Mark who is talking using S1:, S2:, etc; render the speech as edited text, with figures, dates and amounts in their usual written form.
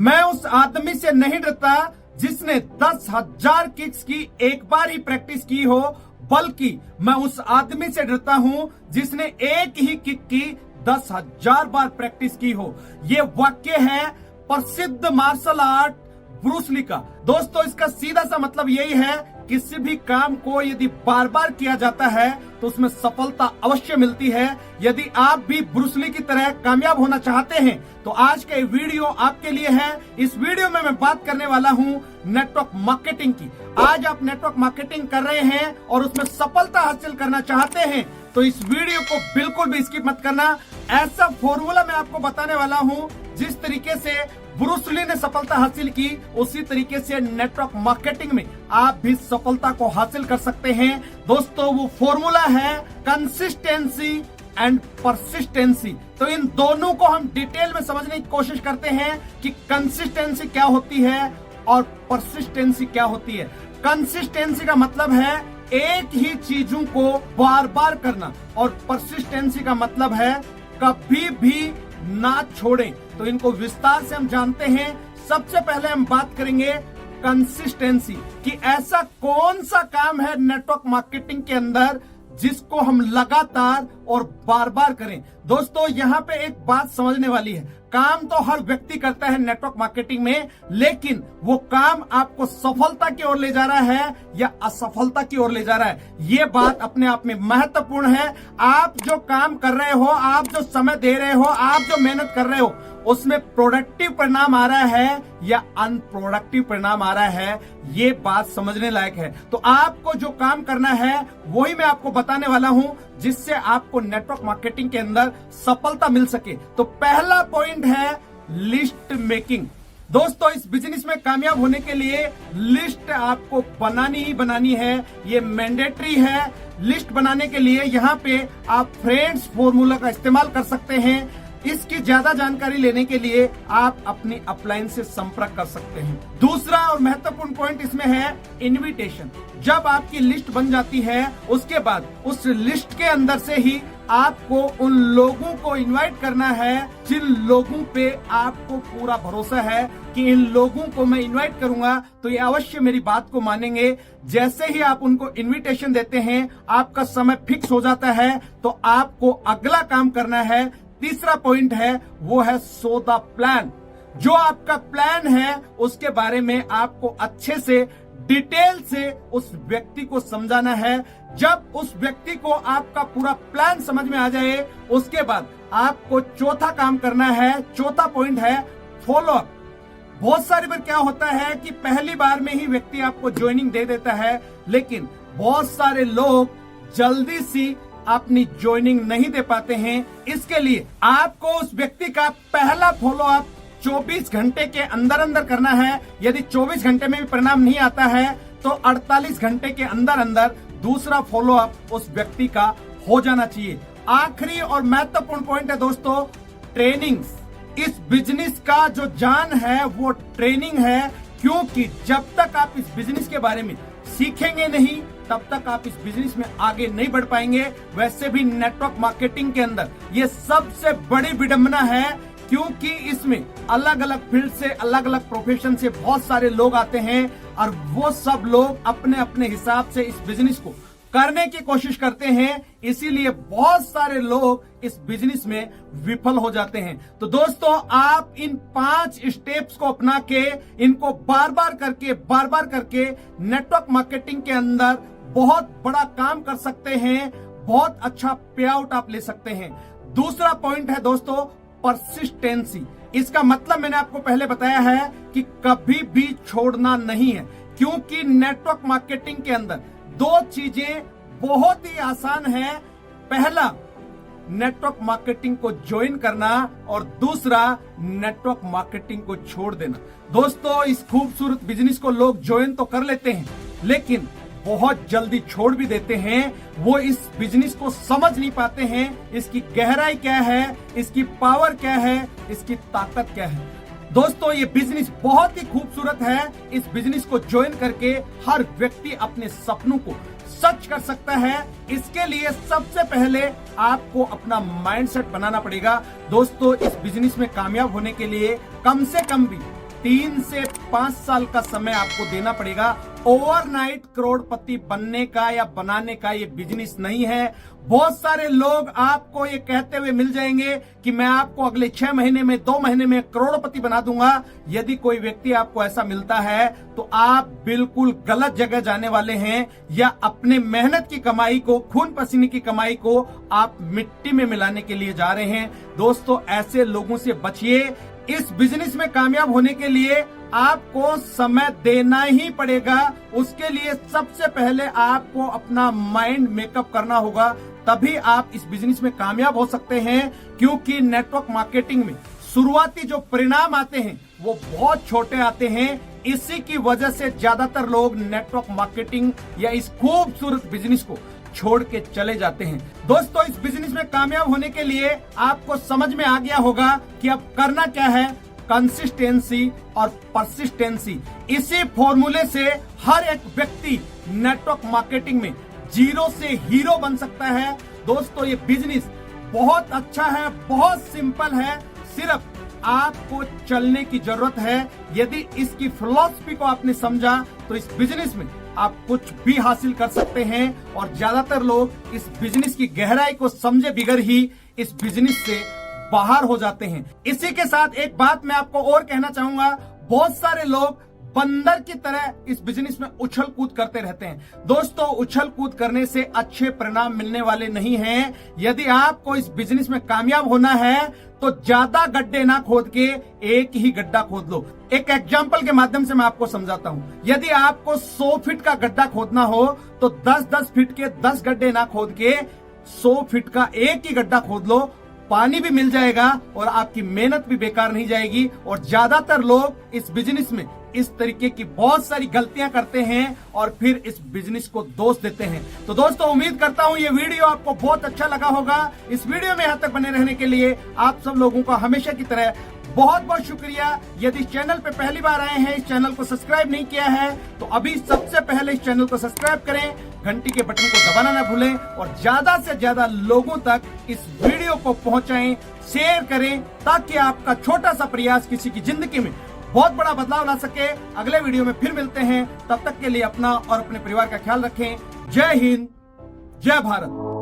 S1: मैं उस आदमी से नहीं डरता जिसने 10,000 किक्स की एक बार ही प्रैक्टिस की हो, बल्कि मैं उस आदमी से डरता हूं जिसने एक ही किक की 10,000 बार प्रैक्टिस की हो। ये वाक्य है प्रसिद्ध मार्शल आर्ट ब्रूस ली का। दोस्तों, इसका सीधा सा मतलब यही है, किसी भी काम को यदि बार बार किया जाता है तो उसमें सफलता अवश्य मिलती है। यदि आप भी ब्रूस ली की तरह कामयाब होना चाहते हैं तो आज का ये वीडियो आपके लिए है। इस वीडियो में मैं बात करने वाला हूं नेटवर्क मार्केटिंग की। आज आप नेटवर्क मार्केटिंग कर रहे हैं और उसमें सफलता हासिल करना चाहते हैं तो इस वीडियो को बिल्कुल भी स्किप मत करना। ऐसा फॉर्मूला मैं आपको बताने वाला हूं जिस तरीके से ब्रूस ली ने सफलता हासिल की, उसी तरीके से नेटवर्क मार्केटिंग में आप भी सफलता को हासिल कर सकते हैं। दोस्तों, वो फॉर्मूला है कंसिस्टेंसी एंड परसिस्टेंसी। तो इन दोनों को हम डिटेल में समझने की कोशिश करते हैं कि कंसिस्टेंसी क्या होती है और परसिस्टेंसी क्या होती है। कंसिस्टेंसी का मतलब है एक ही चीजों को बार बार करना और परसिस्टेंसी का मतलब है कभी भी ना छोड़ें। तो इनको विस्तार से हम जानते हैं। सबसे पहले हम बात करेंगे कंसिस्टेंसी कि ऐसा कौन सा काम है नेटवर्क मार्केटिंग के अंदर जिसको हम लगातार और बार बार करें। दोस्तों, यहाँ पे एक बात समझने वाली है, काम तो हर व्यक्ति करता है नेटवर्क मार्केटिंग में, लेकिन वो काम आपको सफलता की ओर ले जा रहा है या असफलता की ओर ले जा रहा है, ये बात अपने आप में महत्वपूर्ण है। आप जो काम कर रहे हो, आप जो समय दे रहे हो, आप जो मेहनत कर रहे हो, उसमें प्रोडक्टिव परिणाम आ रहा है या अनप्रोडक्टिव परिणाम आ रहा है, ये बात समझने लायक है। तो आपको जो काम करना है वही मैं आपको बताने वाला हूं जिससे आपको नेटवर्क मार्केटिंग के अंदर सफलता मिल सके। तो पहला पॉइंट है लिस्ट मेकिंग। दोस्तों, इस बिजनेस में कामयाब होने के लिए लिस्ट आपको बनानी ही बनानी है, ये मैंडेटरी है। लिस्ट बनाने के लिए यहाँ पे आप फ्रेंड्स फॉर्मूला का इस्तेमाल कर सकते हैं। इसकी ज्यादा जानकारी लेने के लिए आप अपनी अपलाइन से संपर्क कर सकते हैं। दूसरा और महत्वपूर्ण पॉइंट इसमें है इनविटेशन। जब आपकी लिस्ट बन जाती है उसके बाद उस लिस्ट के अंदर से ही आपको उन लोगों को इनवाइट करना है जिन लोगों पे आपको पूरा भरोसा है कि इन लोगों को मैं इनवाइट करूंगा तो ये अवश्य मेरी बात को मानेंगे। जैसे ही आप उनको इनविटेशन देते हैं, आपका समय फिक्स हो जाता है, तो आपको अगला काम करना है। तीसरा पॉइंट है वो है सो द प्लान। जो आपका प्लान है उसके बारे में आपको अच्छे से डिटेल से उस व्यक्ति को समझाना है। जब उस व्यक्ति को आपका पूरा प्लान समझ में आ जाए उसके बाद आपको चौथा काम करना है। चौथा पॉइंट है फॉलो अप। बहुत सारी बार क्या होता है कि पहली बार में ही व्यक्ति आपको ज्वाइनिंग दे देता है, लेकिन बहुत सारे लोग जल्दी सी अपनी ज्वाइनिंग नहीं दे पाते हैं। इसके लिए आपको उस व्यक्ति का पहला फॉलो अप 24 घंटे के अंदर अंदर करना है। यदि 24 घंटे में भी परिणाम नहीं आता है तो 48 घंटे के अंदर अंदर दूसरा फॉलो अप उस व्यक्ति का हो जाना चाहिए। आखिरी और महत्वपूर्ण पॉइंट है दोस्तों ट्रेनिंग्स। इस बिजनेस का जो जान है वो ट्रेनिंग है, क्योंकि जब तक आप इस बिजनेस के बारे में सीखेंगे नहीं तब तक आप इस बिजनेस में आगे नहीं बढ़ पाएंगे। वैसे भी नेटवर्क मार्केटिंग के अंदर ये सबसे बड़ी विडंबना है, क्योंकि इसमें अलग अलग फील्ड से, अलग अलग प्रोफेशन से बहुत सारे लोग आते हैं और वो सब लोग अपने अपने हिसाब से इस बिजनेस को करने की कोशिश करते हैं। इसीलिए बहुत सारे लोग इस बिजनेस में विफल हो जाते हैं। तो दोस्तों, आप इन 5 स्टेप्स को अपना के इनको बार बार करके नेटवर्क मार्केटिंग के अंदर बहुत बड़ा काम कर सकते हैं, बहुत अच्छा पे आउट आप ले सकते हैं। दूसरा पॉइंट है दोस्तों परसिस्टेंसी। इसका मतलब मैंने आपको पहले बताया है कि कभी भी छोड़ना नहीं है, क्योंकि नेटवर्क मार्केटिंग के अंदर 2 चीजें बहुत ही आसान है। पहला, नेटवर्क मार्केटिंग को ज्वाइन करना और दूसरा नेटवर्क मार्केटिंग को छोड़ देना। दोस्तों, इस खूबसूरत बिजनेस को लोग ज्वाइन तो कर लेते हैं लेकिन बहुत जल्दी छोड़ भी देते हैं। वो इस बिजनेस को समझ नहीं पाते हैं, इसकी गहराई क्या है, इसकी पावर क्या है, इसकी ताकत क्या है। दोस्तों, ये बिजनेस बहुत ही खूबसूरत है। इस बिजनेस को ज्वाइन करके हर व्यक्ति अपने सपनों को सच कर सकता है। इसके लिए सबसे पहले आपको अपना माइंडसेट बनाना पड़ेगा। दोस्तों, इस बिजनेस में कामयाब होने के लिए कम से कम भी 3 से 5 साल का समय आपको देना पड़ेगा। ओवरनाइट करोड़पति बनने का या बनाने का ये बिजनेस नहीं है। बहुत सारे लोग आपको ये कहते हुए मिल जाएंगे कि मैं आपको अगले 6 महीने में, 2 महीने में करोड़पति बना दूंगा। यदि कोई व्यक्ति आपको ऐसा मिलता है तो आप बिल्कुल गलत जगह जाने वाले हैं, या अपने मेहनत की कमाई को, खून पसीने की कमाई को आप मिट्टी में मिलाने के लिए जा रहे हैं। दोस्तों, ऐसे लोगों से बचिए। इस बिजनेस में कामयाब होने के लिए आपको समय देना ही पड़ेगा। उसके लिए सबसे पहले आपको अपना माइंड मेकअप करना होगा, तभी आप इस बिजनेस में कामयाब हो सकते हैं। क्योंकि नेटवर्क मार्केटिंग में शुरुआती जो परिणाम आते हैं वो बहुत छोटे आते हैं। इसी की वजह से ज्यादातर लोग नेटवर्क मार्केटिंग या इस खूबसूरत बिजनेस को छोड़ के चले जाते हैं। दोस्तों, इस बिजनेस में कामयाब होने के लिए आपको समझ में आ गया होगा कि अब करना क्या है। कंसिस्टेंसी और परसिस्टेंसी, इसी फॉर्मूले से हर एक व्यक्ति नेटवर्क मार्केटिंग में जीरो से हीरो बन सकता है। दोस्तों, ये बिजनेस बहुत अच्छा है, बहुत सिंपल है। सिर्फ आपको चलने की जरूरत है। यदि इसकी फिलॉसफी को आपने समझा तो इस बिजनेस में आप कुछ भी हासिल कर सकते हैं। और ज्यादातर लोग इस बिजनेस की गहराई को समझे बिगर ही इस बिजनेस से बाहर हो जाते हैं। इसी के साथ एक बात मैं आपको और कहना चाहूंगा, बहुत सारे लोग बंदर की तरह इस बिजनेस में उछल कूद करते रहते हैं। दोस्तों, उछल कूद करने से अच्छे परिणाम मिलने वाले नहीं हैं। यदि आपको इस बिजनेस में कामयाब होना है तो ज्यादा गड्ढे ना खोद के एक ही गड्ढा खोद लो। एक एग्जाम्पल के माध्यम से मैं आपको समझाता हूं। यदि आपको 100 फीट का गड्ढा खोदना हो तो 10-10 फीट के 10 गड्ढे ना खोद के 100 फीट का एक ही गड्ढा खोद लो। पानी भी मिल जाएगा और आपकी मेहनत भी बेकार नहीं जाएगी। और ज्यादातर लोग इस बिजनेस में इस तरीके की बहुत सारी गलतियां करते हैं और फिर इस बिजनेस को दोष देते हैं। तो दोस्तों, उम्मीद करता हूं ये वीडियो आपको बहुत अच्छा लगा होगा। इस वीडियो में यहां तक बने रहने के लिए आप सब लोगों का हमेशा की तरह बहुत बहुत शुक्रिया। यदि चैनल पे पहली बार आए हैं, इस चैनल को सब्सक्राइब नहीं किया है तो अभी सबसे पहले इस चैनल को सब्सक्राइब करें, घंटी के बटन को दबाना ना भूलें और ज्यादा से ज्यादा लोगों तक इस वीडियो को पहुंचाएं, शेयर करें, ताकि आपका छोटा सा प्रयास किसी की जिंदगी में बहुत बड़ा बदलाव ला सके। अगले वीडियो में फिर मिलते हैं, तब तक के लिए अपना और अपने परिवार का ख्याल रखें। जय हिंद, जय भारत।